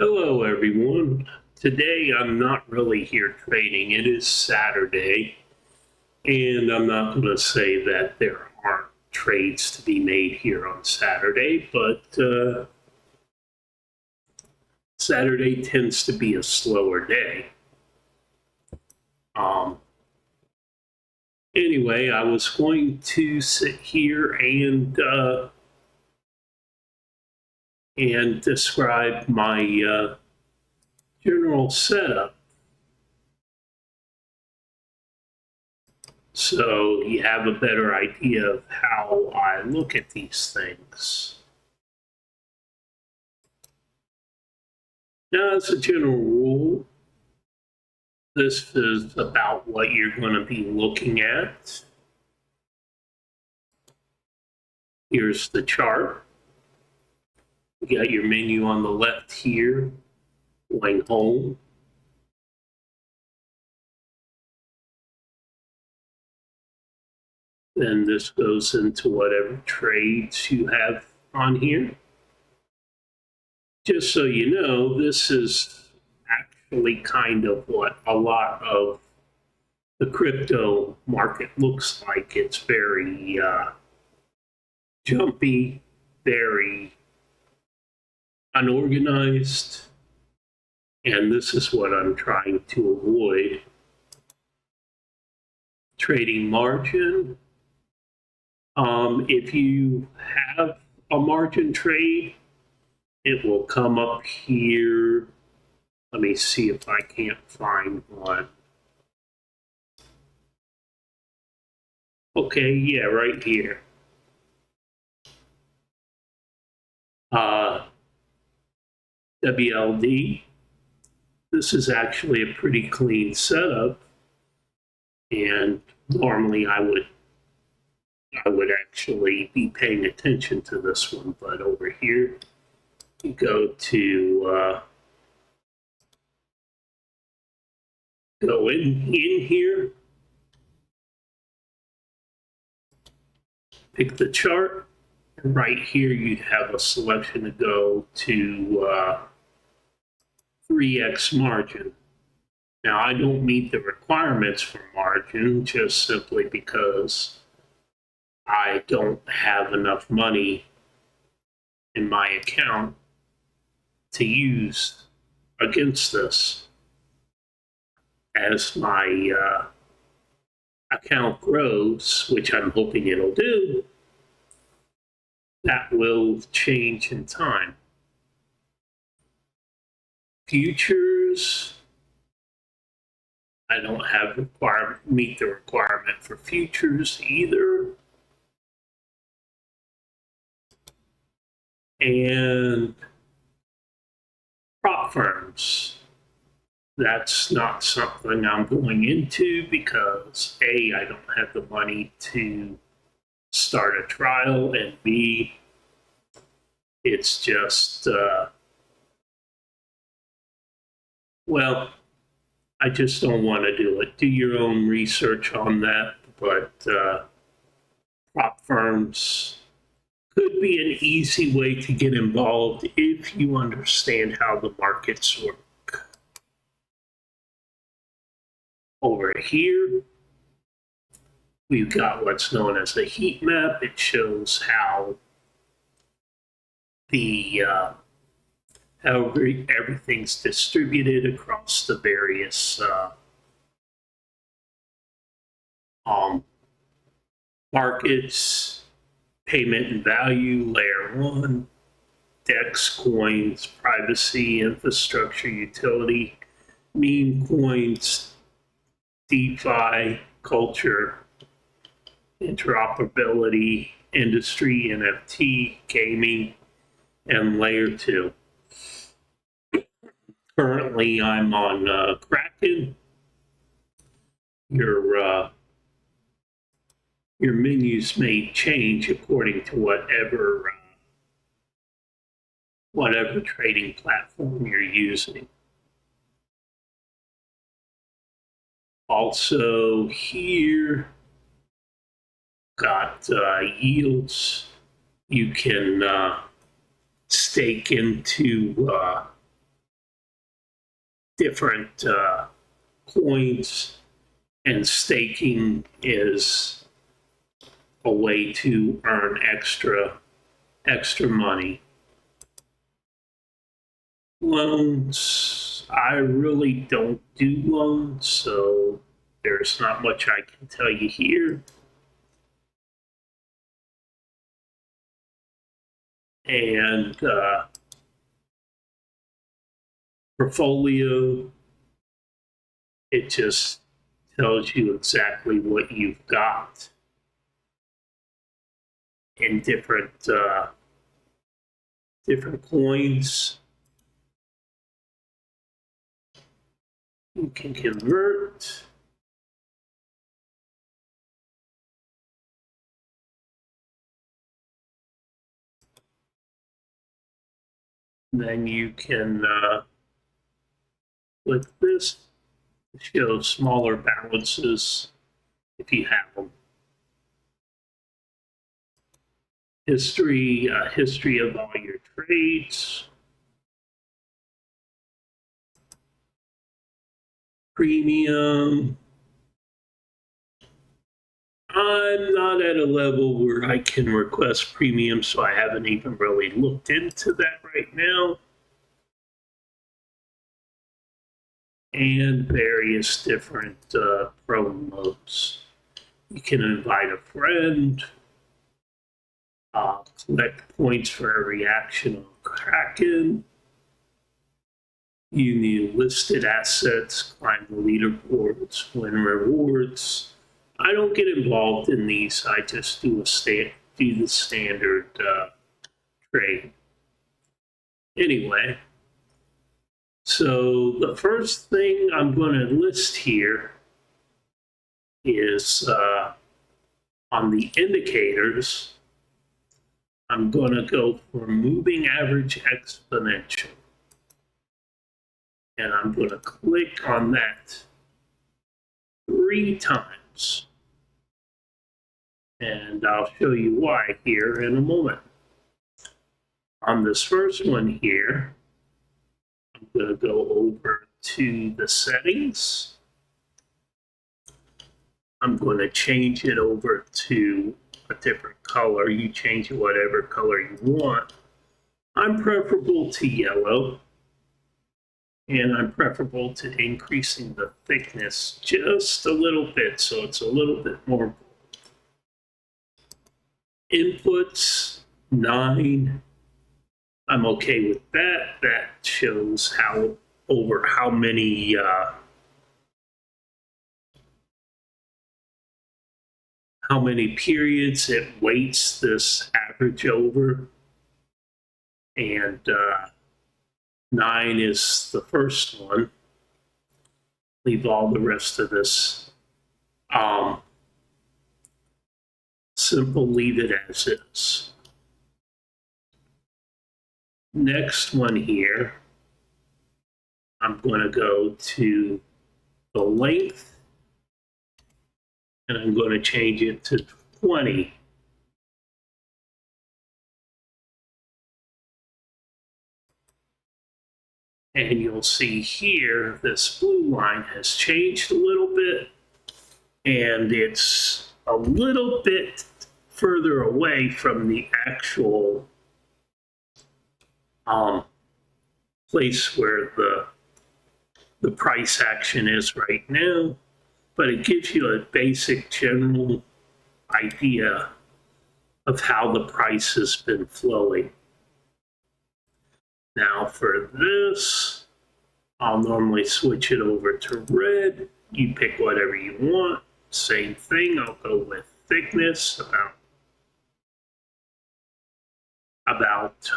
Hello, everyone. Today I'm not really here trading. It is Saturday, and I'm not going to say that there aren't trades to be made here on Saturday, but Saturday tends to be a slower day. Um, anyway, I was going to sit here and describe my general setup. So you have a better idea of how I look at these things. Now, as a general rule, this is about what you're going to be looking at. Here's the chart. You got your menu on the left here, going home. Then this goes into whatever trades you have on here. Just so you know, this is actually kind of what a lot of the crypto market looks like. It's very jumpy, very unorganized, and this is what I'm trying to avoid. Trading margin. If you have a margin trade, it will come up here. Let me see if I can't find one. Okay, yeah, right here. WLD. This is actually a pretty clean setup, and normally I would actually be paying attention to this one, but over here you go to go in here, pick the chart, and right here you have a selection to go to 3x margin. Now I don't meet the requirements for margin just simply because I don't have enough money in my account to use against this. As my account grows, which I'm hoping it'll do, that will change in time. Futures, I don't have meet the requirement for futures either. And prop firms, that's not something I'm going into because A, I don't have the money to start a trial, and B, it's just, well, I just don't want to do it. Do your own research on that, but prop firms could be an easy way to get involved if you understand how the markets work. Over here, we've got what's known as a heat map. It shows how how everything's distributed across the various markets. Payment and value, layer 1, DEX coins, privacy, infrastructure, utility, meme coins, DeFi, culture, interoperability, industry, NFT, gaming, and layer 2. Currently, I'm on Kraken. Your menus may change according to whatever trading platform you're using. Also here, got yields. You can stake into different coins, and staking is a way to earn extra money. Loans, I really don't do loans, so there's not much I can tell you here. And portfolio, it just tells you exactly what you've got in different coins. You can convert. Then you can click this to show smaller balances if you have them. History of all your trades. Premium. I'm not at a level where I can request premium, so I haven't even really looked into that right now. And various different promo modes. You can invite a friend, collect points for every action on Kraken. You need listed assets, climb the leaderboards, win rewards. I don't get involved in these. I just do the standard trade. Anyway, so the first thing I'm going to list here is on the indicators. I'm going to go for moving average exponential. And I'm going to click on that 3 times. And I'll show you why here in a moment. On this first one here, I'm going to go over to the settings. I'm going to change it over to a different color. You change it whatever color you want. I'm preferable to yellow. And I'm preferable to increasing the thickness just a little bit, so it's a little bit more bold. Inputs, 9. I'm okay with that. That shows how many periods it weights this average over. And 9 is the first one. Leave all the rest of this simple, leave it as is. Next one here, I'm going to go to the length, and I'm going to change it to 20. And you'll see here, this blue line has changed a little bit, and it's a little bit further away from the actual place where the price action is right now, but it gives you a basic general idea of how the price has been flowing. Now for this, I'll normally switch it over to red. You pick whatever you want. Same thing, I'll go with thickness, about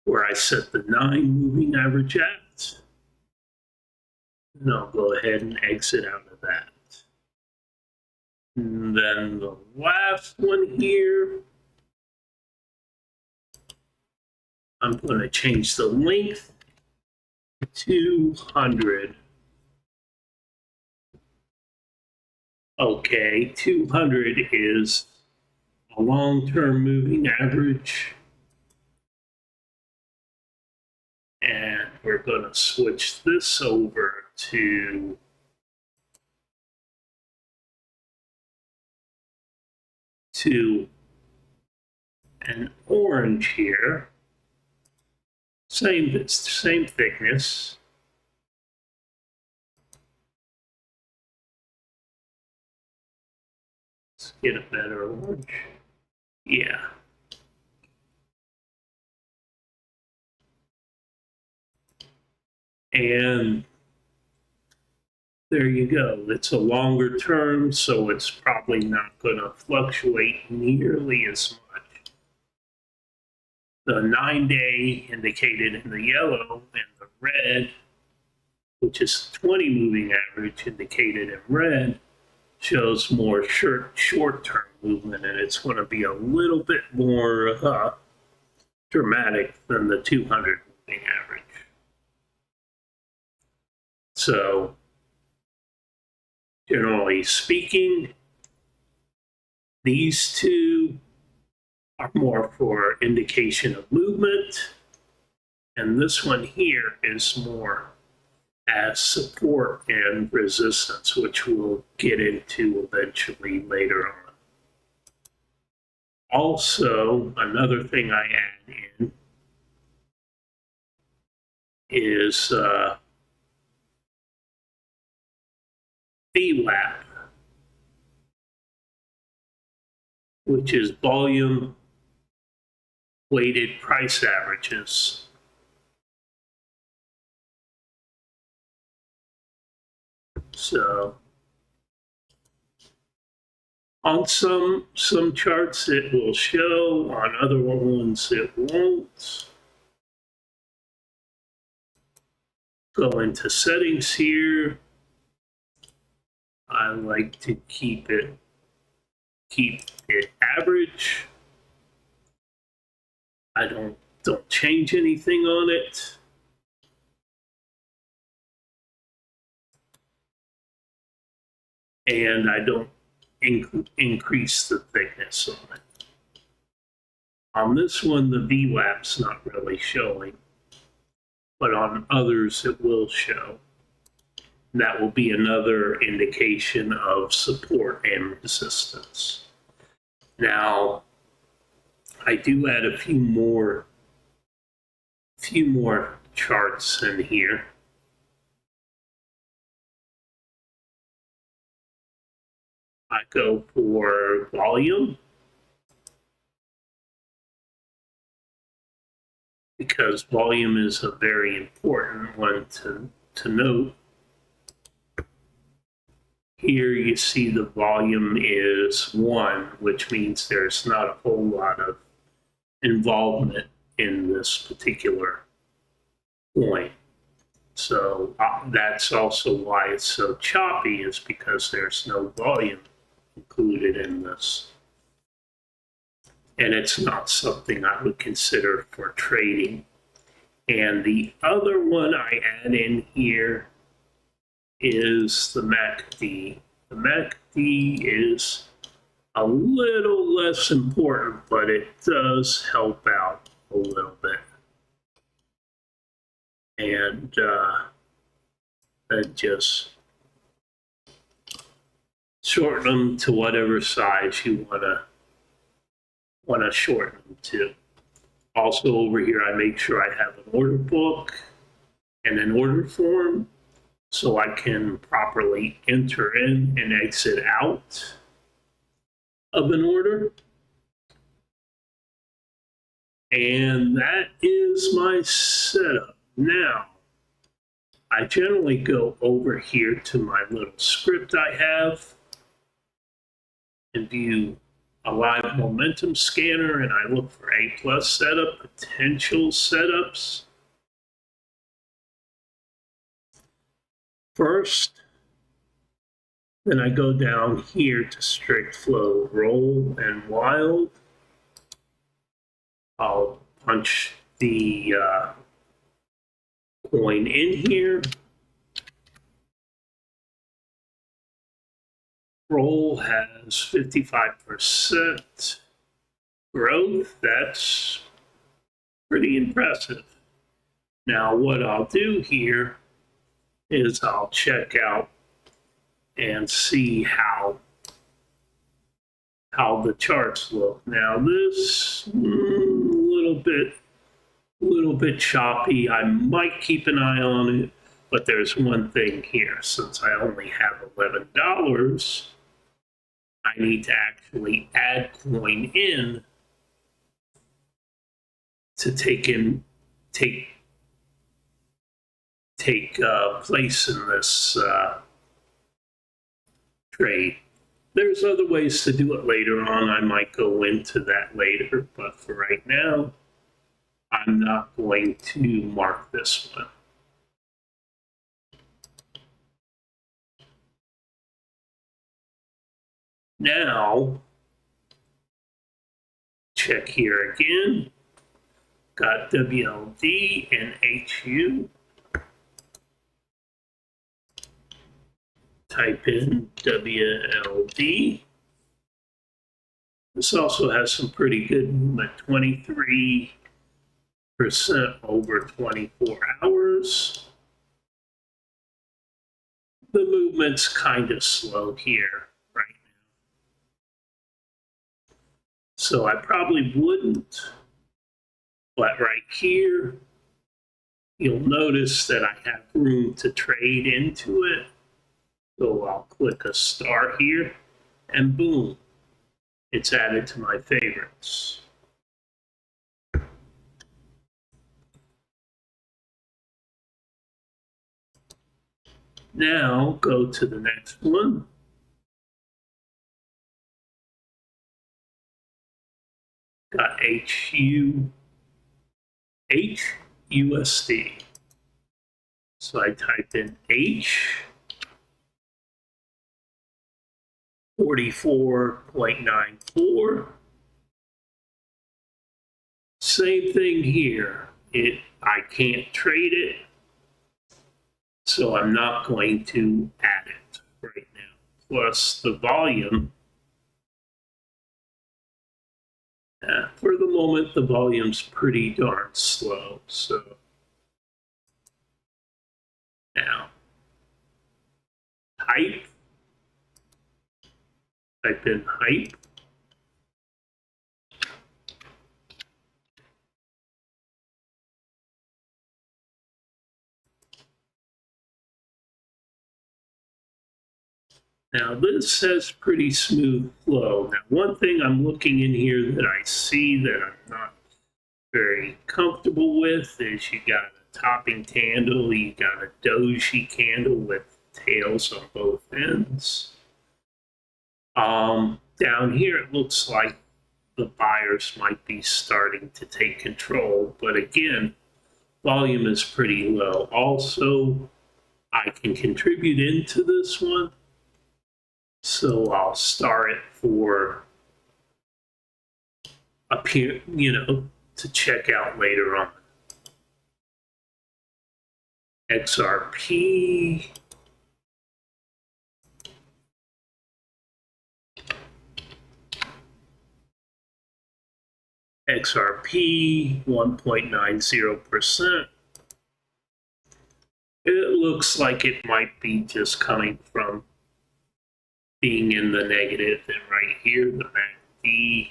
where I set the 9 moving average at. And I'll go ahead and exit out of that. And then the last one here, I'm going to change the length to 200. Okay, 200 is a long-term moving average. And we're going to switch this over to an orange here. Same thickness. Let's get a better orange. Yeah. And there you go. It's a longer term, so it's probably not going to fluctuate nearly as much. The 9-day indicated in the yellow and the red, which is 20 moving average indicated in red, shows more short-term movement, and it's going to be a little bit more dramatic than the 200 moving average. So, generally speaking, these two are more for indication of movement, and this one here is more as support and resistance, which we'll get into eventually later on. Also, another thing I add in is VWAP, which is volume weighted price averages. So on some charts it will show, on other ones it won't. Go into settings here. I like to keep it average. I don't change anything on it. And I don't increase the thickness on it. On this one, the VWAP's not really showing, but on others it will show. That will be another indication of support and resistance. Now, I do add a few more charts in here. I go for volume because volume is a very important one to note. Here you see the volume is 1, which means there's not a whole lot of involvement in this particular point. So that's also why it's so choppy, is because there's no volume included in this. And it's not something I would consider for trading. And the other one I add in here is the MACD. The MACD is a little less important, but it does help out a little bit. And just shorten them to whatever size you want to shorten them to. Also over here, I make sure I have an order book and an order form so I can properly enter in and exit out of an order. And that is my setup. Now, I generally go over here to my little script I have and view a live momentum scanner, and I look for A+ setup, potential setups. First, then I go down here to strict flow, roll, and wild. I'll punch the coin in here. Roll has 55% growth. That's pretty impressive. Now what I'll do here is I'll check out and see how the charts look. Now this little bit choppy. I might keep an eye on it, but there's one thing here. Since I only have $11, I need to actually add coin in to take place in this trade. There's other ways to do it later on. I might go into that later, but for right now, I'm not going to mark this one. Now, check here again. Got WLD and HU. Type in WLD. This also has some pretty good movement, 23% over 24 hours. The movement's kind of slow here right now. So I probably wouldn't, but right here, you'll notice that I have room to trade into it. So I'll click a star here and boom, it's added to my favorites. Now go to the next one. Got HUSD. So I typed in H 44.94. Same thing here. I can't trade it, so I'm not going to add it right now. Plus the volume. For the moment, the volume's pretty darn slow. So now, hype. Type in hype. Now this has pretty smooth flow. Now one thing I'm looking in here that I see that I'm not very comfortable with is you got a topping candle, you got a doji candle with tails on both ends. Down here it looks like the buyers might be starting to take control, but again, volume is pretty low. Also, I can contribute into this one, so I'll star it for to check out later on. XRP. XRP 1.90%. It looks like it might be just coming from being in the negative, and right here the MACD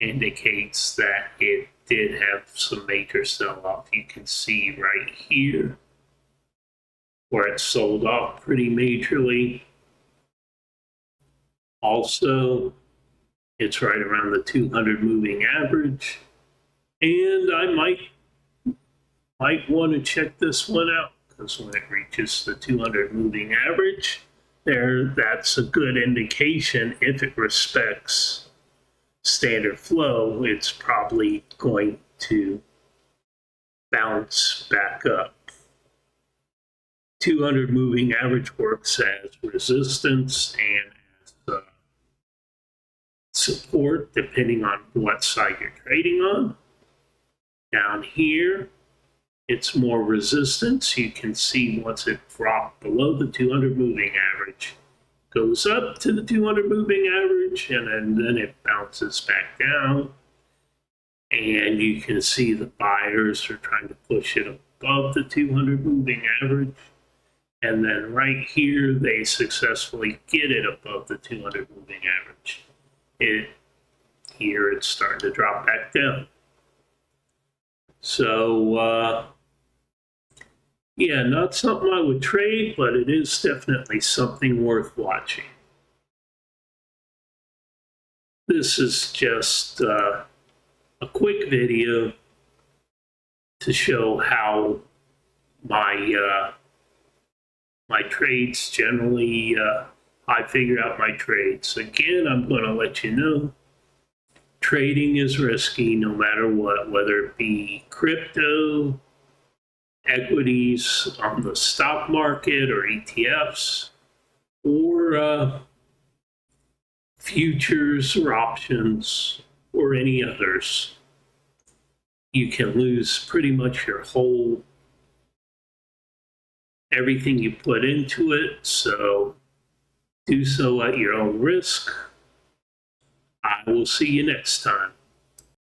indicates that it did have some major sell-off. You can see right here where it sold off pretty majorly. Also, it's right around the 200 moving average, and I might want to check this one out, because when it reaches the 200 moving average, that's a good indication. If it respects standard flow, it's probably going to bounce back up. 200 moving average works as resistance and as support, depending on what side you're trading on. Down here, it's more resistance. You can see once it dropped below the 200 moving average, goes up to the 200 moving average, and then it bounces back down. and you can see the buyers are trying to push it above the 200 moving average. And then right here, they successfully get it above the 200 moving average. Here it's starting to drop back down. So, yeah, not something I would trade, but it is definitely something worth watching. This is just a quick video to show how my my trades generally, I figure out my trades. Again, I'm going to let you know trading is risky no matter what, whether it be crypto, equities on the stock market or ETFs, or futures or options or any others. You can lose pretty much your whole everything you put into it, so do so at your own risk. I will see you next time.